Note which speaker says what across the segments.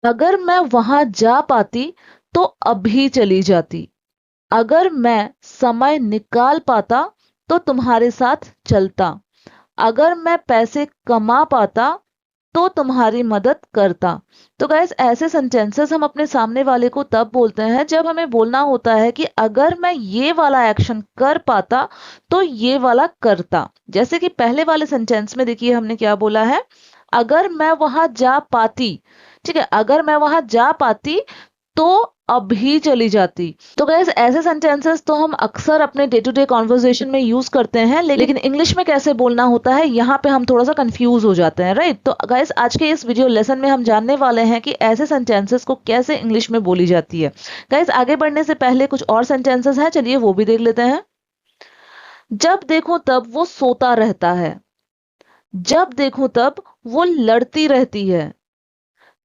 Speaker 1: अगर मैं वहां जा पाती तो अभी चली जाती। अगर मैं समय निकाल पाता तो तुम्हारे साथ चलता। अगर मैं पैसे कमा पाता तो तुम्हारी मदद करता। तो गाइस ऐसे सेंटेंसेस हम अपने सामने वाले को तब बोलते हैं जब हमें बोलना होता है कि अगर मैं ये वाला एक्शन कर पाता तो ये वाला करता। जैसे कि पहले वाले सेंटेंस में देखिए हमने क्या बोला है, अगर मैं वहां जा पाती। ठीक है, अगर मैं वहां जा पाती तो अभी चली जाती। तो गाइस ऐसे सेंटेंसेस तो हम अक्सर अपने डे टू डे कॉन्वर्सेशन में यूज करते हैं, लेकिन इंग्लिश में कैसे बोलना होता है यहाँ पे हम थोड़ा सा कंफ्यूज हो जाते हैं, राइट। तो गाइस आज के इस वीडियो लेसन में हम जानने वाले हैं कि ऐसे सेंटेंसेस को कैसे इंग्लिश में बोली जाती है। गाइस आगे बढ़ने से पहले कुछ और सेंटेंसेस हैं, चलिए वो भी देख लेते हैं। जब देखो तब वो सोता रहता है। जब देखो तब वो लड़ती रहती है।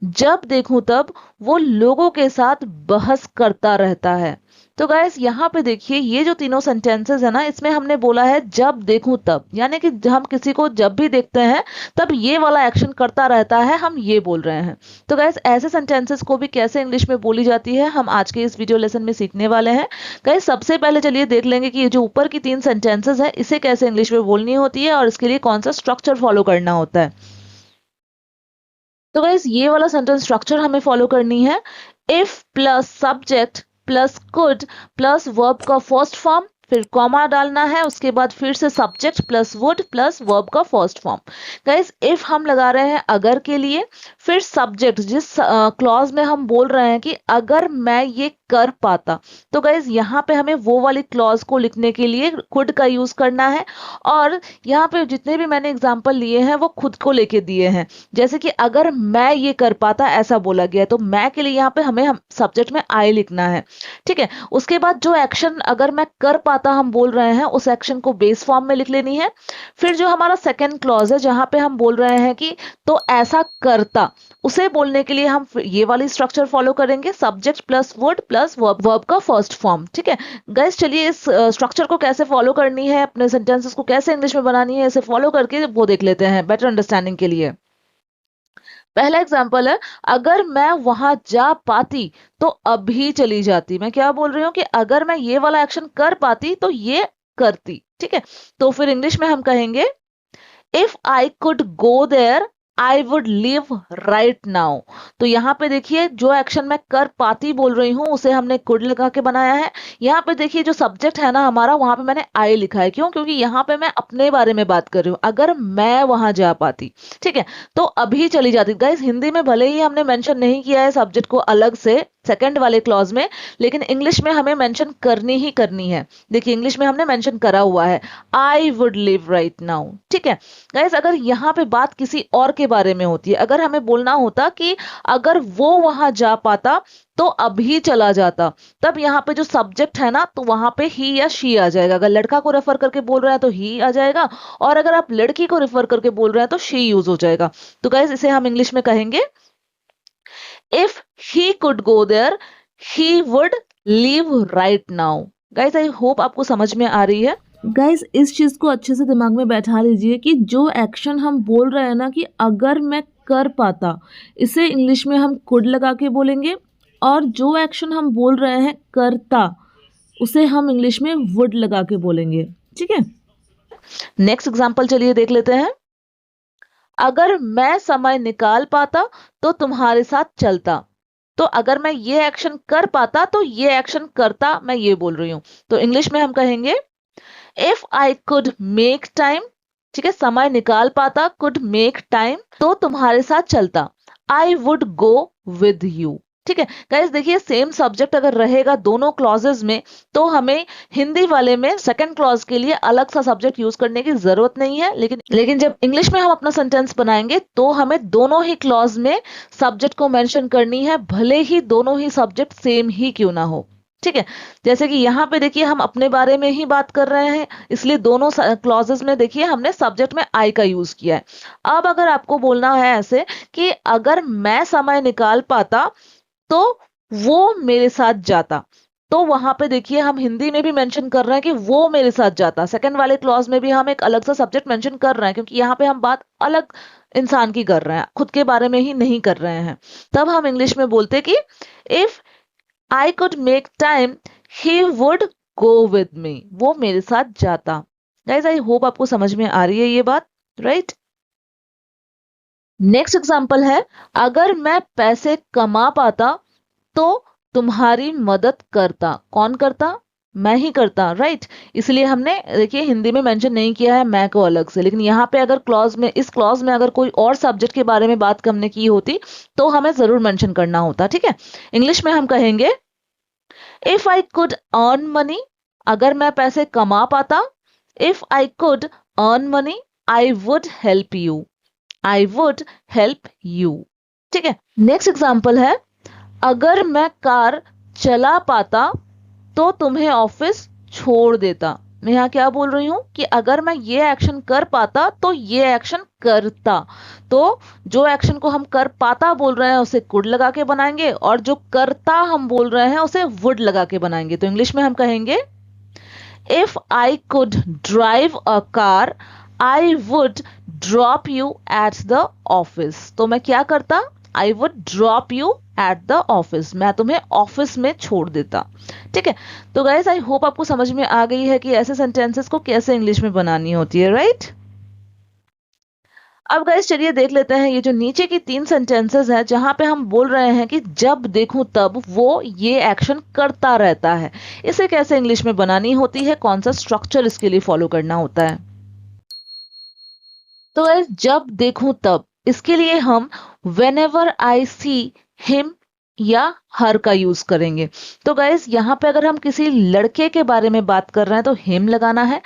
Speaker 1: जब देखूं तब वो लोगों के साथ बहस करता रहता है। तो गाइस यहाँ पे देखिए ये जो तीनों सेंटेंसेस है ना, इसमें हमने बोला है जब देखूं तब, यानी कि हम किसी को जब भी देखते हैं तब ये वाला एक्शन करता रहता है, हम ये बोल रहे हैं। तो गाइस ऐसे सेंटेंसेस को भी कैसे इंग्लिश में बोली जाती है हम आज के इस वीडियो लेसन में सीखने वाले हैं। गाइस सबसे पहले चलिए देख लेंगे कि ये जो ऊपर की तीन सेंटेंसेस है इसे कैसे इंग्लिश में बोलनी होती है और इसके लिए कौन सा स्ट्रक्चर फॉलो करना होता है। तो गाइस ये वाला सेंटेंस स्ट्रक्चर हमें फॉलो करनी है। If plus subject plus could plus verb का फर्स्ट फॉर्म, फिर कॉमा डालना है, उसके बाद फिर से subject plus would plus verb का फर्स्ट फॉर्म। गाइस इफ हम लगा रहे हैं अगर के लिए, फिर सब्जेक्ट जिस क्लॉज में हम बोल रहे हैं कि अगर मैं ये कर पाता, तो गाइस यहाँ पे हमें वो वाली क्लॉज को लिखने के लिए कुड का यूज करना है। और यहाँ पे जितने भी मैंने एग्जांपल लिए हैं वो खुद को लेके दिए हैं। जैसे कि अगर मैं ये कर पाता ऐसा बोला गया है, तो मैं के लिए यहाँ पे हमें सब्जेक्ट में आई लिखना है। ठीक है, उसके बाद जो एक्शन अगर मैं कर पाता हम बोल रहे हैं उस एक्शन को बेस फॉर्म में लिख लेनी है। फिर जो हमारा सेकंड क्लॉज है जहां पे हम बोल रहे हैं कि तो ऐसा करता, उसे बोलने के लिए हम ये वाली स्ट्रक्चर फॉलो करेंगे, subject plus word plus verb, verb का फर्स्ट फॉर्म। ठीक है गाइस, चलिए इस स्ट्रक्चर को कैसे फॉलो करनी है, अपने सेंटेंसेस को कैसे इंग्लिश में बनानी है, इसे फॉलो करके वो देख लेते हैं बेटर अंडरस्टैंडिंग के लिए। पहला एग्जाम्पल है, अगर मैं वहां जा पाती तो अभी चली जाती। मैं क्या बोल रही हूँ कि अगर मैं ये वाला एक्शन कर पाती तो ये करती। ठीक है, तो फिर इंग्लिश में हम कहेंगे if I could go there I would live right now. तो यहाँ पे देखिए जो एक्शन मैं कर पाती बोल रही हूँ उसे हमने कुड लगा के बनाया है। यहाँ पे देखिए जो सब्जेक्ट है ना हमारा, वहां पे मैंने आई लिखा है। क्यों? क्योंकि यहाँ पे मैं अपने बारे में बात कर रही हूँ, अगर मैं वहां जा पाती। ठीक है, तो अभी चली जाती। गाइस हिंदी में भले ही हमने मेंशन नहीं किया है सब्जेक्ट को अलग से सेकंड वाले क्लॉज में, लेकिन इंग्लिश में हमें मेंशन करनी ही करनी है। देखिए इंग्लिश में हमने मेंशन करा हुआ है, आई वुड लिव राइट नाउ। ठीक है गाइस, अगर यहाँ पे बात किसी और के बारे में होती है, अगर हमें बोलना होता कि अगर वो वहां जा पाता तो अभी चला जाता, तब यहाँ पे जो सब्जेक्ट है ना तो वहां पे ही या शी आ जाएगा। अगर लड़का को रेफर करके बोल रहे हैं तो ही आ जाएगा, और अगर आप लड़की को रेफर करके बोल रहे हैं तो शी यूज हो जाएगा। तो गाइस इसे हम इंग्लिश में कहेंगे if he could go there he would leave right now. Guys I hope आपको समझ में आ रही है। गाइस इस चीज को अच्छे से दिमाग में बैठा लीजिए कि जो एक्शन हम बोल रहे हैं ना कि अगर मैं कर पाता, इसे इंग्लिश में हम कुड लगा के बोलेंगे, और जो एक्शन हम बोल रहे हैं करता, उसे हम इंग्लिश में वुड लगा के बोलेंगे। ठीक है, नेक्स्ट एग्जांपल चलिए देख लेते हैं। अगर मैं समय निकाल पाता तो तुम्हारे साथ चलता। तो अगर मैं ये एक्शन कर पाता तो ये एक्शन करता, मैं ये बोल रही हूं। तो इंग्लिश में हम कहेंगे if I could make time. ठीक है, समय निकाल पाता, कुड मेक टाइम, तो तुम्हारे साथ चलता, I would go with you. ठीक है गाइस, देखिए सेम सब्जेक्ट अगर रहेगा दोनों क्लॉजेज में तो हमें हिंदी वाले में सेकंड क्लॉज के लिए अलग सा सब्जेक्ट यूज करने की जरूरत नहीं है, लेकिन जब इंग्लिश में हम अपना सेंटेंस बनाएंगे तो हमें दोनों ही क्लॉज में सब्जेक्ट को मेंशन करनी है, भले ही दोनों ही सब्जेक्ट सेम ही क्यों ना हो। ठीक है, जैसे कि यहाँ पे देखिए हम अपने बारे में ही बात कर रहे हैं, इसलिए दोनों क्लॉजेस में देखिए हमने सब्जेक्ट में आई का यूज किया है। अब अगर आपको बोलना है ऐसे कि अगर मैं समय निकाल पाता तो वो मेरे साथ जाता, तो वहां पे देखिए हम हिंदी में भी मेंशन कर रहे हैं कि वो मेरे साथ जाता। सेकंड वाले क्लॉज में भी हम एक अलग सा सब्जेक्ट मेंशन कर रहे हैं, क्योंकि यहाँ पे हम बात अलग इंसान की कर रहे हैं, खुद के बारे में ही नहीं कर रहे हैं। तब हम इंग्लिश में बोलते कि if I could make time he would go with me, वो मेरे साथ जाता। गाइस आई होप आपको समझ में आ रही है ये बात, राइट? नेक्स्ट एग्जांपल है, अगर मैं पैसे कमा पाता तो तुम्हारी मदद करता। कौन करता? मैं ही करता, राइट? इसलिए हमने देखिए हिंदी में मेंशन नहीं किया है मैं को अलग से, लेकिन यहाँ पे अगर क्लॉज में, इस क्लॉज में अगर कोई और सब्जेक्ट के बारे में बात हमने की होती तो हमें जरूर मेंशन करना होता, ठीक है? इंग्लिश में हम कहेंगे if I could earn money, अगर मैं पैसे कमा पाता, if I could earn money I would help you, I would help you, ठीक है? नेक्स्ट एग्जाम्पल है, अगर मैं कार चला पाता तो तुम्हें ऑफिस छोड़ देता। मैं यहाँ क्या बोल रही हूं कि अगर मैं ये एक्शन कर पाता तो ये एक्शन करता। तो जो एक्शन को हम कर पाता बोल रहे हैं उसे कुड लगा के बनाएंगे, और जो करता हम बोल रहे हैं उसे वुड लगा के बनाएंगे। तो इंग्लिश में हम कहेंगे if I could drive a car I would drop you at the office. तो मैं क्या करता? I would drop you at the office, मैं तुम्हें ऑफिस में छोड़ देता, ठीक है? तो गाइस आई होप आपको समझ में आ गई है कि ऐसे सेंटेंसेस को कैसे इंग्लिश में बनानी होती है, राइट? अब गाइस चलिए देख लेते हैं ये जो नीचे की 3 सेंटेंसेस हैं जहां पे हम बोल रहे हैं कि जब देखूं तब वो ये एक्शन करता रहता है, इसे कैसे इंग्लिश में बनानी होती है, कौन सा स्ट्रक्चर इसके लिए फॉलो करना होता है। तो गाइस जब देखूं तब, इसके लिए हम whenever I see him या हर का यूज करेंगे। तो गाइस यहाँ पे अगर हम किसी लड़के के बारे में बात कर रहे हैं तो हिम लगाना है,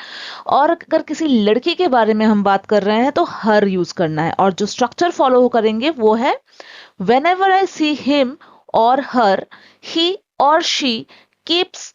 Speaker 1: और अगर किसी लड़की के बारे में हम बात कर रहे हैं तो हर यूज करना है। और जो स्ट्रक्चर फॉलो करेंगे वो है whenever I see him और हर, he और she keeps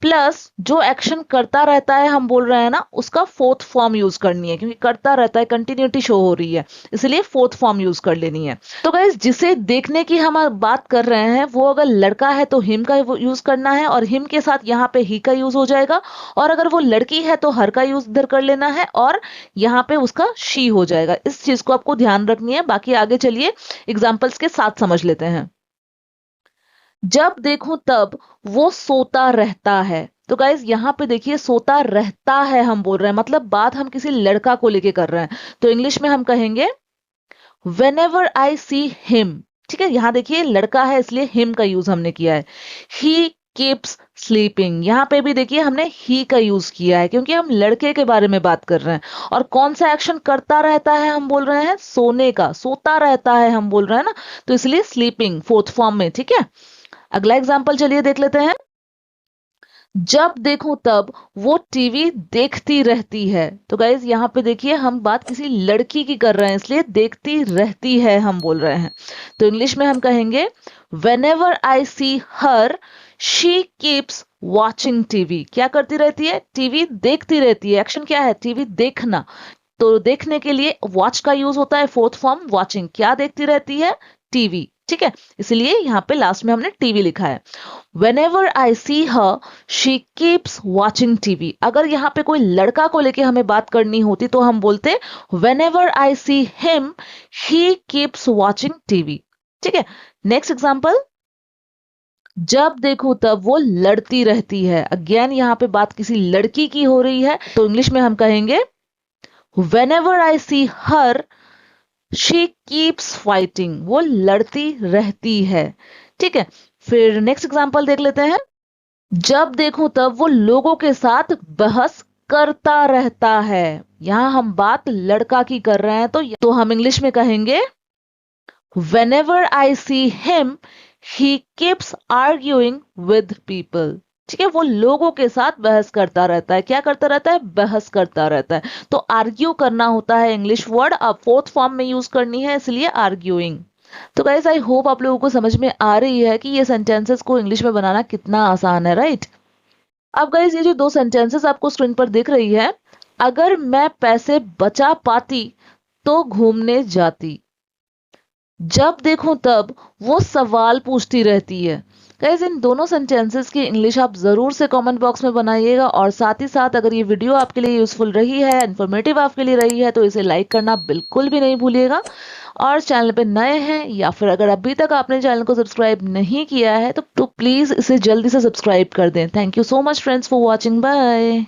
Speaker 1: प्लस जो एक्शन करता रहता है हम बोल रहे हैं ना, उसका फोर्थ फॉर्म यूज करनी है, क्योंकि करता रहता है कंटिन्यूटी शो हो रही है, इसलिए फोर्थ फॉर्म यूज कर लेनी है। तो गाइस जिसे देखने की हम बात कर रहे हैं वो अगर लड़का है तो हिम का यूज करना है, और हिम के साथ यहाँ पे ही का यूज हो जाएगा। और अगर वो लड़की है तो हर का यूज इधर कर लेना है, और यहाँ पे उसका शी हो जाएगा। इस चीज को आपको ध्यान रखनी है। बाकी आगे चलिए एग्जाम्पल्स के साथ समझ लेते हैं। जब देखूं तब वो सोता रहता है। तो गाइज यहाँ पे देखिए सोता रहता है हम बोल रहे हैं, मतलब बात हम किसी लड़का को लेके कर रहे हैं। तो इंग्लिश में हम कहेंगे whenever I see him, ठीक है? यहाँ देखिए लड़का है इसलिए हिम का यूज हमने किया है। he keeps sleeping, यहाँ पे भी देखिए हमने ही का यूज किया है क्योंकि हम लड़के के बारे में बात कर रहे हैं। और कौन सा एक्शन करता रहता है हम बोल रहे हैं? सोने का, सोता रहता है हम बोल रहे हैं ना, तो इसलिए स्लीपिंग फोर्थ फॉर्म में, ठीक है? अगला एग्जाम्पल चलिए देख लेते हैं। जब देखूं तब वो टीवी देखती रहती है। तो गाइज यहाँ पे देखिए हम बात किसी लड़की की कर रहे हैं, इसलिए देखती रहती है हम बोल रहे हैं। तो इंग्लिश में हम कहेंगे whenever I see her she keeps watching TV। क्या करती रहती है? टीवी देखती रहती है। एक्शन क्या है? टीवी देखना। तो देखने के लिए वॉच का यूज होता है, फोर्थ फॉर्म वॉचिंग। क्या देखती रहती है? टीवी, ठीक है? इसलिए यहाँ पे लास्ट में हमने टीवी लिखा है। Whenever I see her, she keeps watching TV। अगर यहाँ पे कोई लड़का को लेके हमें बात करनी होती तो हम बोलते Whenever I see him, he keeps watching TV, ठीक है? नेक्स्ट एग्जाम्पल, जब देखो तब वो लड़ती रहती है। अगेन यहाँ पे बात किसी लड़की की हो रही है, तो इंग्लिश में हम कहेंगे whenever I see her she keeps fighting। वो लड़ती रहती है, ठीक है? फिर नेक्स्ट एग्जांपल देख लेते हैं। जब देखूं तब वो लोगों के साथ बहस करता रहता है। यहां हम बात लड़का की कर रहे हैं, तो हम इंग्लिश में कहेंगे whenever I see him he keeps arguing with people। ठीक है? वो लोगों के साथ बहस करता रहता है। क्या करता रहता है? बहस करता रहता है। तो आर्ग्यू करना होता है इंग्लिश वर्ड, अब फोर्थ फॉर्म में यूज करनी है, इसलिए आर्ग्यूइंग। तो गाइस आई होप आप लोगों को समझ में आ रही है कि ये सेंटेंसेस को इंग्लिश में बनाना कितना आसान है, राइट? अब गाइस ये जो 2 सेंटेंसेस आपको स्क्रीन पर दिख रही है, अगर मैं पैसे बचा पाती तो घूमने जाती। जब देखूं तब वो सवाल पूछती रहती है। गाइस इन दोनों सेंटेंसेस की इंग्लिश आप ज़रूर से कमेंट बॉक्स में बनाइएगा, और साथ ही साथ अगर ये वीडियो आपके लिए यूज़फुल रही है, इन्फॉर्मेटिव आपके लिए रही है, तो इसे लाइक करना बिल्कुल भी नहीं भूलिएगा। और चैनल पे नए हैं या फिर अगर अभी तक आपने चैनल को सब्सक्राइब नहीं किया है तो प्लीज़ इसे जल्दी से सब्सक्राइब कर दें। Thank you so much friends for watching, bye.